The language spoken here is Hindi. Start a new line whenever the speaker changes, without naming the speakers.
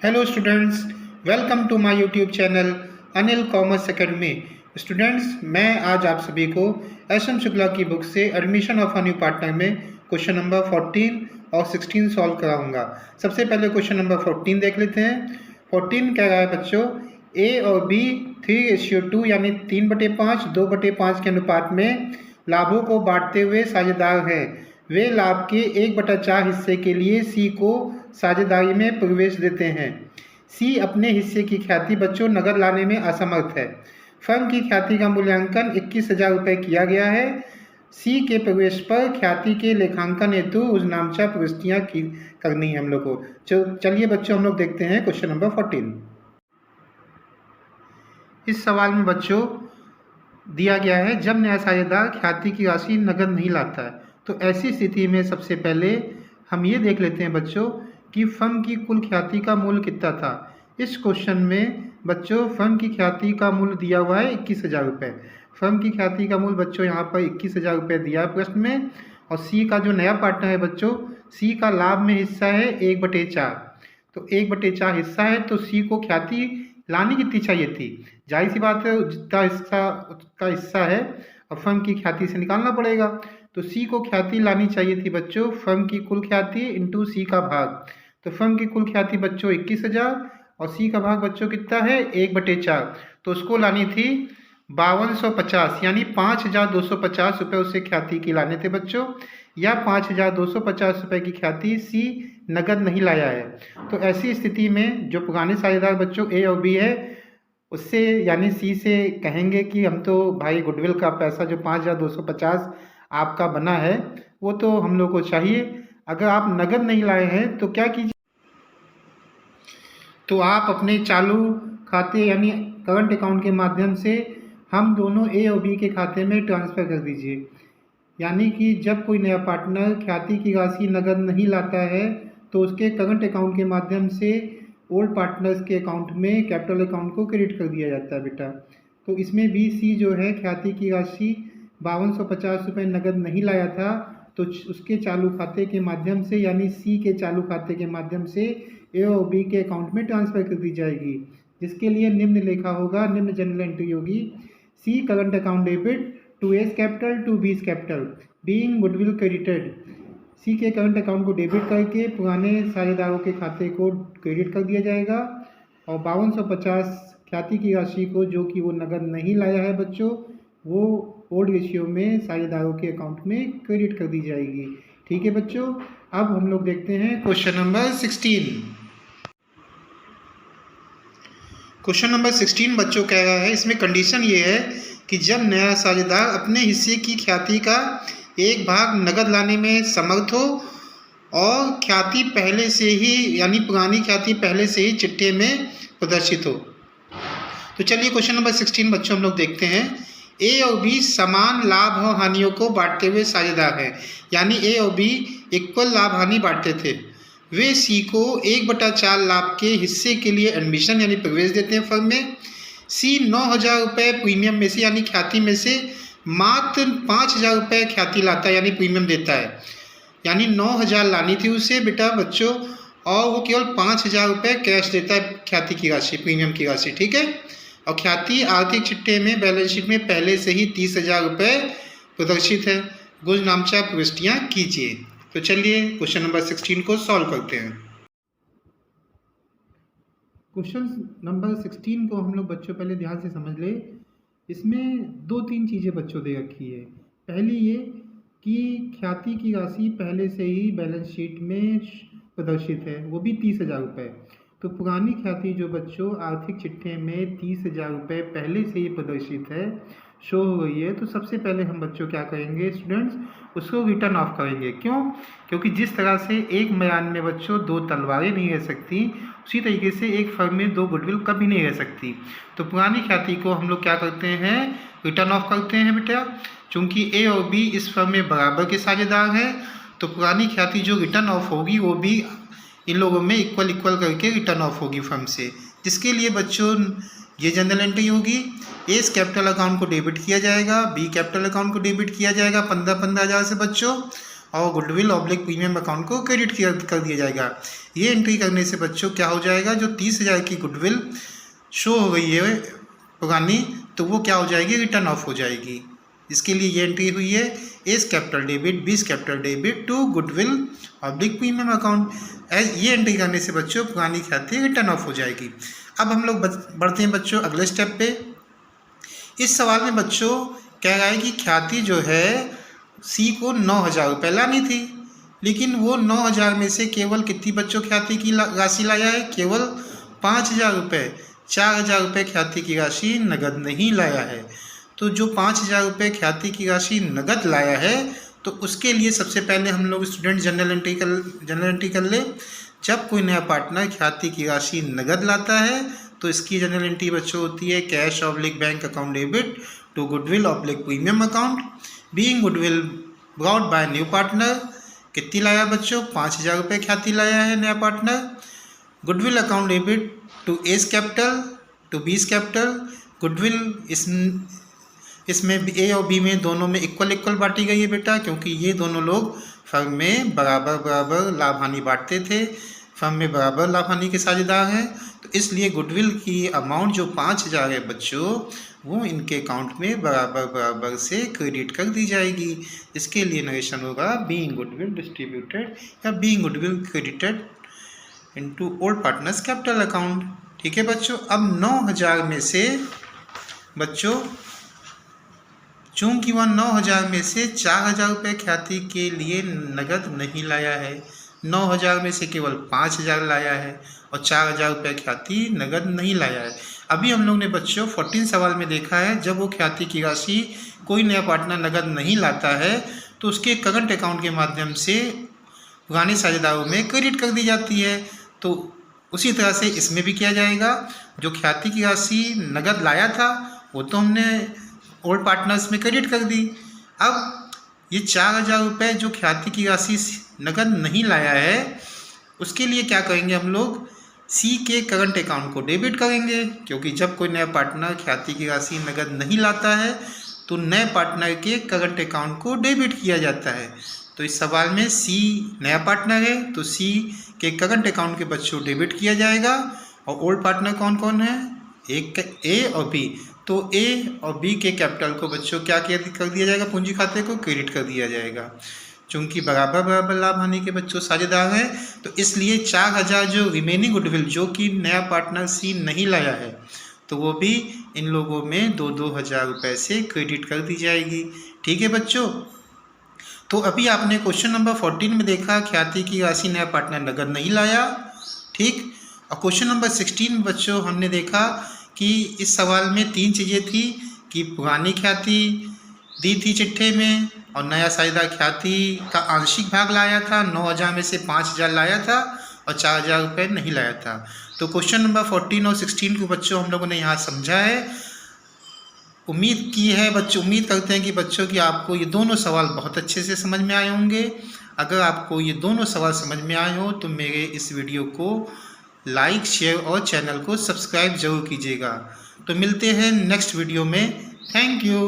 Hello students, welcome to my YouTube channel Anil commerce academy. Students, मैं आज आप सभी को एस.एम. शुक्ला की बुक से admission of a new partner में क्वेश्चन नंबर 14 और 16 सॉल्व कराऊंगा। सबसे पहले क्वेश्चन नंबर 14 देख लेते हैं। 14 कह रहा है बच्चों, ए और बी 3:2 यानी 3/5 2/5 के अनुपात में लाभों को बांटते हुए साझेदार हैं। वे लाभ के 1/4 हिस्से के लिए सी को साझेदारी में प्रवेश देते हैं। सी अपने हिस्से की ख्याति बच्चों नगद लाने में असमर्थ है। फर्म की ख्याति का मूल्यांकन 21,000 रुपये किया गया है। सी के प्रवेश पर ख्याति के लेखांकन हेतु उजनामचा प्रविष्टियाँ करनी है हम लोग को। चलिए बच्चों, हम लोग देखते हैं क्वेश्चन नंबर 14। इस सवाल में बच्चों दिया गया है, जब नया साझेदार ख्याति की राशि नगद नहीं लाता है तो ऐसी स्थिति में सबसे पहले हम ये देख लेते हैं बच्चों कि फर्म की कुल ख्याति का मूल्य कितना था। इस क्वेश्चन में बच्चों फर्म की ख्याति का मूल्य दिया हुआ है 21,000 रुपये। फर्म की ख्याति का मूल्य बच्चों यहाँ पर 21,000 रुपये दिया है प्रश्न में। और सी का जो नया पार्टनर है बच्चों, सी का लाभ में हिस्सा है 1/4। तो 1/4 हिस्सा है तो सी को ख्याति लानी कितनी चाहिए थी? जाहिर सी बात है, जितना उसका हिस्सा है और फर्म की ख्याति से निकालना पड़ेगा। तो सी को ख्याति लानी चाहिए थी बच्चों फर्म की कुल ख्याति इंटू सी का भाग। तो फर्म की कुल ख्याति बच्चों 21,000 और सी का भाग बच्चों कितना है 1/4। तो उसको लानी थी 5250 यानी 5,250 रुपये उससे ख्याति की लाने थे बच्चों, या 5,250 रुपये की ख्याति सी नगद नहीं लाया है। तो ऐसी स्थिति में जो पुराने साझेदार बच्चों ए और बी है उससे यानी सी से कहेंगे कि हम तो भाई गुडविल का पैसा जो 5,250 आपका बना है वो तो हम लोग को चाहिए। अगर आप नगद नहीं लाए हैं तो क्या कीजिए, तो आप अपने चालू खाते यानी करंट अकाउंट के माध्यम से हम दोनों ए और बी के खाते में ट्रांसफ़र कर दीजिए। यानी कि जब कोई नया पार्टनर ख्याति की राशि नगद नहीं लाता है तो उसके करंट अकाउंट के माध्यम से ओल्ड पार्टनर्स के अकाउंट में कैपिटल अकाउंट को क्रेडिट कर दिया जाता है बेटा। तो इसमें भी सी जो है ख्याति की राशि 5250 रुपये नगद नहीं लाया था तो उसके चालू खाते के माध्यम से यानी सी के चालू खाते के माध्यम से ए और बी के अकाउंट में ट्रांसफ़र कर दी जाएगी, जिसके लिए निम्न लेखा होगा, निम्न जनरल एंट्री होगी। C current account debit to A's capital to B's capital being goodwill credited. C के करंट अकाउंट को डेबिट करके पुराने साझेदारों के खाते को क्रेडिट कर दिया जाएगा और 5250 ख्याति की राशि को जो कि वो नगद नहीं लाया है बच्चों, वो ओल्ड रेशियो में साझेदारों के अकाउंट में क्रेडिट कर दी जाएगी। ठीक है बच्चों, अब हम लोग देखते हैं क्वेश्चन नंबर 16। क्वेश्चन नंबर 16 बच्चों कह रहा है, इसमें कंडीशन ये है कि जब नया साझेदार अपने हिस्से की ख्याति का एक भाग नगद लाने में समर्थ हो और ख्याति पहले से ही यानी पुरानी ख्याति पहले से ही चिट्ठे में प्रदर्शित हो। तो चलिए क्वेश्चन नंबर 16 बच्चों हम लोग देखते हैं। ए और बी समान लाभ और हानियों को बांटते हुए साझेदार हैं, यानी ए और बी इक्वल लाभ हानि बांटते थे। वे सी को 1/4 लाभ के हिस्से के लिए एडमिशन यानी प्रवेश देते हैं फर्म में। सी 9,000 रुपये प्रीमियम में से यानी ख्याति में से मात्र 5,000 रुपये ख्याति लाता है यानी प्रीमियम देता है, यानी 9,000 लानी थी उसे बेटा बच्चों और वो केवल 5,000 रुपये कैश देता है ख्याति की राशि, प्रीमियम की राशि। ठीक है, और ख्याति आर्थिक चिट्ठे में बैलेंस शीट में पहले से ही 30,000 रुपये प्रदर्शित है। गुजनामचा प्रविष्टियाँ कीजिए। तो चलिए क्वेश्चन नंबर 16 को सॉल्व करते हैं। क्वेश्चन नंबर 16 को हम लोग बच्चों पहले ध्यान से समझ ले। इसमें 2-3 चीज़ें बच्चों दे रखी है। पहली ये कि ख्याति की राशि पहले से ही बैलेंस शीट में प्रदर्शित है, वो भी 30,000 रुपये। तो पुरानी ख्याति जो बच्चों आर्थिक चिट्ठे में 30,000 रुपये पहले से ही प्रदर्शित है, शो हो गई है, तो सबसे पहले हम बच्चों क्या करेंगे स्टूडेंट्स, उसको रिटर्न ऑफ करेंगे। क्यों? क्योंकि जिस तरह से एक मैदान में बच्चों 2 तलवारें नहीं रह सकती, उसी तरीके से एक फर्म में 2 गुडविल कभी नहीं रह सकती। तो पुरानी ख्याति को हम लोग क्या करते हैं, रिटर्न ऑफ करते हैं बेटा। चूँकि ए और बी इस फर्म में बराबर के साझेदार हैं तो पुरानी ख्याति जो रिटर्न ऑफ होगी वो भी इन लोगों में इक्वल करके रिटर्न ऑफ होगी फर्म से, जिसके लिए बच्चों ये जनरल एंट्री होगी। ए कैपिटल अकाउंट को डेबिट किया जाएगा, बी कैपिटल अकाउंट को डेबिट किया जाएगा 15,000 से बच्चों, और गुडविल ऑब्लिक प्रीमियम अकाउंट को क्रेडिट कर दिया जाएगा। ये एंट्री करने से बच्चों क्या हो जाएगा, जो 30,000 की गुडविल शो हो गई है पुरानी, तो वो क्या हो जाएगी, रिटर्न ऑफ हो जाएगी। इसके लिए ये एंट्री हुई है A's capital debit B's capital debit to goodwill oblique premium account. ये एंट्री करने से बच्चों पुरानी ख्याति रिटर्न ऑफ हो जाएगी। अब हम लोग बढ़ते हैं बच्चों अगले स्टेप पे। इस सवाल में बच्चों कह रहा है कि ख्याति जो है सी को 9,000 रुपये लानी थी, लेकिन वो 9,000 में से केवल कितनी बच्चों ख्याति की राशि लाया है, केवल 5,000 रुपये। 4,000 रुपये ख्याति की राशि नगद नहीं लाया है। तो जो 5,000 रुपये ख्याति की राशि नगद लाया है, तो उसके लिए सबसे पहले हम लोग स्टूडेंट जनरल एंट्री कर ले। जब कोई नया पार्टनर ख्याति की राशि नगद लाता है तो इसकी जनरल एंट्री बच्चों होती है cash oblique bank account debit to goodwill oblique premium account being goodwill brought by new partner. कितनी लाया बच्चों, 5,000 रुपये ख्याति लाया है नया पार्टनर। Goodwill account debit to A's capital to B's capital. Goodwill इसमें ए और बी में दोनों में इक्वल बांटी गई है बेटा, क्योंकि ये दोनों लोग फर्म में बराबर लाभ हानि बांटते थे, फर्म में बराबर लाभ हानि के साझेदार हैं। तो इसलिए गुडविल की अमाउंट जो 5,000 है बच्चों, वो इनके अकाउंट में बराबर से क्रेडिट कर दी जाएगी। इसके लिए नरेशन होगा बीइंग गुडविल डिस्ट्रीब्यूटेड या being goodwill credited into old partners capital account. ठीक है बच्चों। अब 9,000 में से बच्चों चूँकि वह 9,000 में से 4,000 रुपये ख्याति के लिए नगद नहीं लाया है, 9,000 में से केवल 5,000 लाया है और 4,000 रुपये ख्याति नगद नहीं लाया है। अभी हम लोग ने बच्चों 14 सवाल में देखा है, जब वो ख्याति की राशि कोई नया पार्टनर नगद नहीं लाता है तो उसके करंट अकाउंट के माध्यम से पुराने साझेदारों में क्रेडिट कर दी जाती है। तो उसी तरह से इसमें भी किया जाएगा। जो ख्याति की राशि नगद लाया था वो तो हमने ओल्ड पार्टनर्स में क्रेडिट कर दी। अब ये 4,000 रुपये जो ख्याति की राशि नगद नहीं लाया है, उसके लिए क्या करेंगे हम लोग, सी के करंट अकाउंट को डेबिट करेंगे, क्योंकि जब कोई नया पार्टनर ख्याति की राशि नगद नहीं लाता है तो नए पार्टनर के करंट अकाउंट को डेबिट किया जाता है। तो इस सवाल में सी नया पार्टनर है तो सी के करंट अकाउंट के बच्चों डेबिट किया जाएगा। और ओल्ड पार्टनर कौन कौन है, एक ए और बी, तो ए और बी के कैपिटल को बच्चों क्या कर दिया जाएगा, पूंजी खाते को क्रेडिट कर दिया जाएगा। चूँकि बराबर लाभ हानि के बच्चों साझेदार हैं, तो इसलिए 4,000 जो रिमेनिंग गुडविल जो कि नया पार्टनर सी नहीं लाया है, तो वो भी इन लोगों में 2,000 रुपये से क्रेडिट कर दी जाएगी। ठीक है बच्चों। तो अभी आपने क्वेश्चन नंबर 14 में देखा ख्याति की राशि नया पार्टनर नगद नहीं लाया, ठीक। और क्वेश्चन नंबर 16 में बच्चों हमने देखा कि इस सवाल में 3 चीज़ें थी कि पुरानी ख्याति दी थी चिट्ठे में और नया साझेदार ख्याति का आंशिक भाग लाया था, 9,000 में से 5,000 लाया था और 4,000 रुपये नहीं लाया था। तो क्वेश्चन नंबर 14 और 16 को बच्चों हम लोगों ने यहाँ समझा है। उम्मीद की है बच्चों, उम्मीद करते हैं कि बच्चों की आपको ये दोनों सवाल बहुत अच्छे से समझ में आए होंगे। अगर आपको ये दोनों सवाल समझ में आए हो तो मेरे इस वीडियो को लाइक शेयर और चैनल को सब्सक्राइब जरूर कीजिएगा। तो मिलते हैं नेक्स्ट वीडियो में। Thank you.